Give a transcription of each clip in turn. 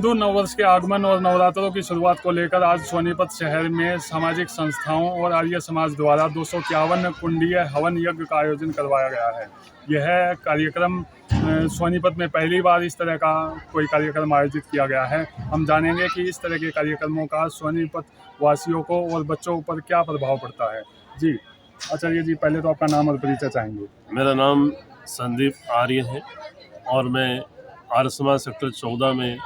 हिंदू नववर्ष के आगमन और नवरात्रों की शुरुआत को लेकर आज सोनीपत शहर में सामाजिक संस्थाओं और आर्य समाज द्वारा 251 कुंडीय हवन यज्ञ का आयोजन करवाया गया है। यह कार्यक्रम सोनीपत में पहली बार इस तरह का कोई कार्यक्रम आयोजित किया गया है। हम जानेंगे कि इस तरह के कार्यक्रमों का सोनीपत वासियों को और बच्चों पर क्या प्रभाव पड़ता है। जी आचार्य जी, पहले तो आपका नाम और परिचय चाहेंगे। मेरा नाम संदीप आर्य है और मैं आर्य समाज सेक्टर 14 में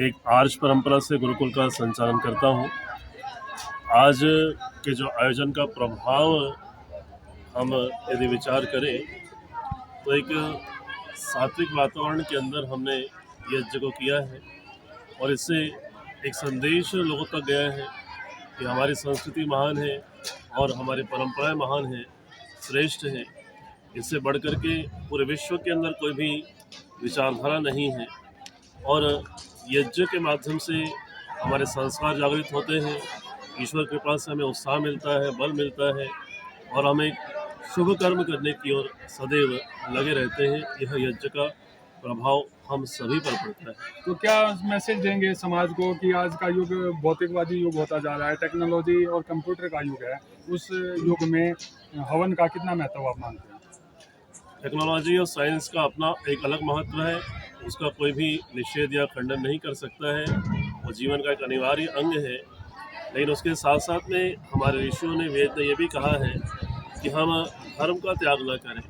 एक आर्ष परंपरा से गुरुकुल का संचालन करता हूँ। आज के जो आयोजन का प्रभाव हम यदि विचार करें तो एक सात्विक वातावरण के अंदर हमने यज्ञ को किया है और इससे एक संदेश लोगों तक गया है कि हमारी संस्कृति महान है और हमारी परंपराएं महान हैं, श्रेष्ठ हैं। इससे बढ़ कर के पूरे विश्व के अंदर कोई भी विचारधारा नहीं है और यज्ञ के माध्यम से हमारे संस्कार जागृत होते हैं, ईश्वर कृपा से हमें उत्साह मिलता है, बल मिलता है और हम एक शुभ कर्म करने की ओर सदैव लगे रहते हैं। यह यज्ञ का प्रभाव हम सभी पर पड़ता है। तो क्या मैसेज देंगे समाज को कि आज का युग भौतिकवादी युग होता जा रहा है, टेक्नोलॉजी और कंप्यूटर का युग है, उस युग में हवन का कितना महत्व आप मानते हैं? टेक्नोलॉजी और साइंस का अपना एक अलग महत्व है, उसका कोई भी निषेध या खंडन नहीं कर सकता है। वो जीवन का एक अनिवार्य अंग है, लेकिन उसके साथ साथ में हमारे ऋषियों ने, वेद ने यह भी कहा है कि हम धर्म का त्याग न करें,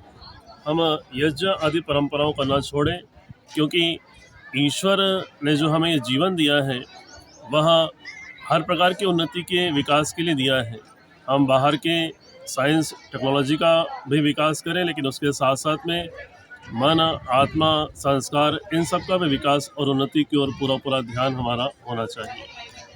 हम यज्ञ आदि परंपराओं का न छोड़ें, क्योंकि ईश्वर ने जो हमें जीवन दिया है वह हर प्रकार की उन्नति के विकास के लिए दिया है। हम बाहर के साइंस टेक्नोलॉजी का भी विकास करें, लेकिन उसके साथ साथ में मन, आत्मा, संस्कार, इन सब का भी विकास और उन्नति की ओर पूरा ध्यान हमारा होना चाहिए।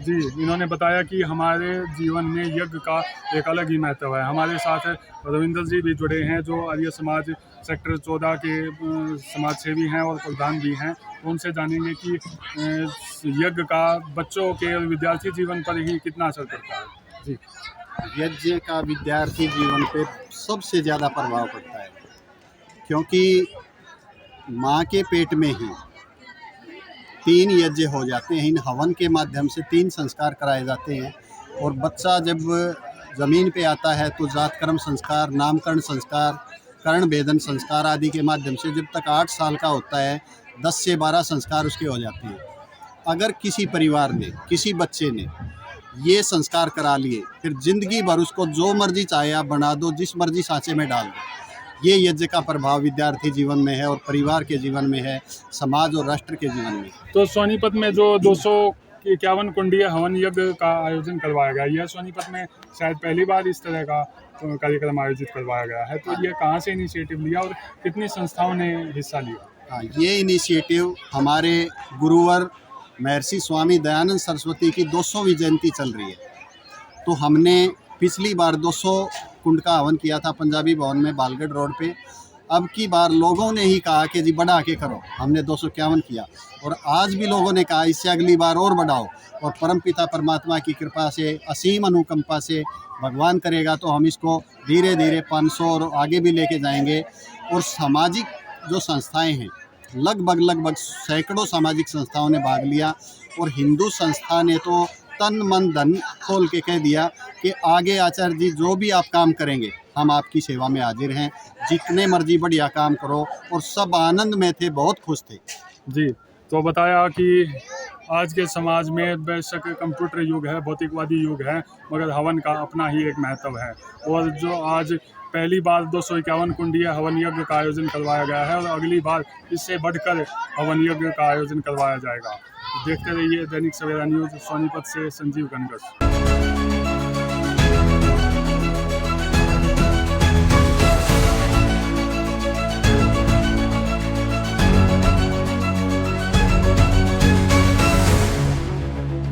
जी, इन्होंने बताया कि हमारे जीवन में यज्ञ का एक अलग ही महत्व है। हमारे साथ रविंद्र जी भी जुड़े हैं जो आर्य समाज सेक्टर 14 के समाज सेवी हैं और प्रधान भी हैं। उनसे जानेंगे कि यज्ञ का बच्चों के और विद्यार्थी जीवन पर ही कितना असर पड़ता है। जी, यज्ञ का विद्यार्थी जीवन पे सबसे ज़्यादा प्रभाव पड़ता है, क्योंकि माँ के पेट में ही 3 यज्ञ हो जाते हैं। इन हवन के माध्यम से 3 संस्कार कराए जाते हैं और बच्चा जब ज़मीन पे आता है तो जात कर्म संस्कार, नामकरण संस्कार, कर्ण भेदन संस्कार आदि के माध्यम से जब तक 8 साल का होता है 10 से 12 संस्कार उसके हो जाते हैं। अगर किसी परिवार ने, किसी बच्चे ने ये संस्कार करा लिए, फिर ज़िंदगी भर उसको जो मर्जी चाहे आप बना दो, जिस मर्जी सांचे में डाल दो। ये यज्ञ का प्रभाव विद्यार्थी जीवन में है और परिवार के जीवन में है, समाज और राष्ट्र के जीवन में। तो सोनीपत में जो 251 कुंडीय हवन यज्ञ का आयोजन करवाया गया, यह सोनीपत में शायद पहली बार इस तरह का कार्यक्रम आयोजित करवाया गया है। तो ये कहाँ से इनिशिएटिव लिया और कितनी संस्थाओं ने हिस्सा लिया? हाँ, ये इनिशिएटिव हमारे गुरुवर महर्षि स्वामी दयानंद सरस्वती की 200वीं जयंती चल रही है, तो हमने पिछली बार 200 कुंड का हवन किया था पंजाबी भवन में बालगढ़ रोड पे। अब की बार लोगों ने ही कहा कि जी बढ़ा के करो, हमने 251 किया और आज भी लोगों ने कहा इससे अगली बार और बढ़ाओ। और परमपिता परमात्मा की कृपा से, असीम अनुकंपा से भगवान करेगा तो हम इसको धीरे धीरे 500 और आगे भी लेके जाएंगे। और सामाजिक जो संस्थाएं हैं, लगभग सैकड़ों सामाजिक संस्थाओं ने भाग लिया और हिंदू संस्था ने तो तन मन धन खोल के कह दिया कि आगे आचार्य जी जो भी आप काम करेंगे हम आपकी सेवा में हाजिर हैं, जितने मर्जी बढ़िया काम करो। और सब आनंद में थे, बहुत खुश थे। जी, तो बताया कि आज के समाज में बेशक कंप्यूटर युग है, भौतिकवादी युग है, मगर हवन का अपना ही एक महत्व है। और जो आज पहली बार 251 कुंडीय हवन यज्ञ का आयोजन करवाया गया है और अगली बार इससे बढ़कर हवन यज्ञ का आयोजन करवाया जाएगा। देखते रहिए दैनिक सवेरा न्यूज़। सोनीपत से संजीव कनगस।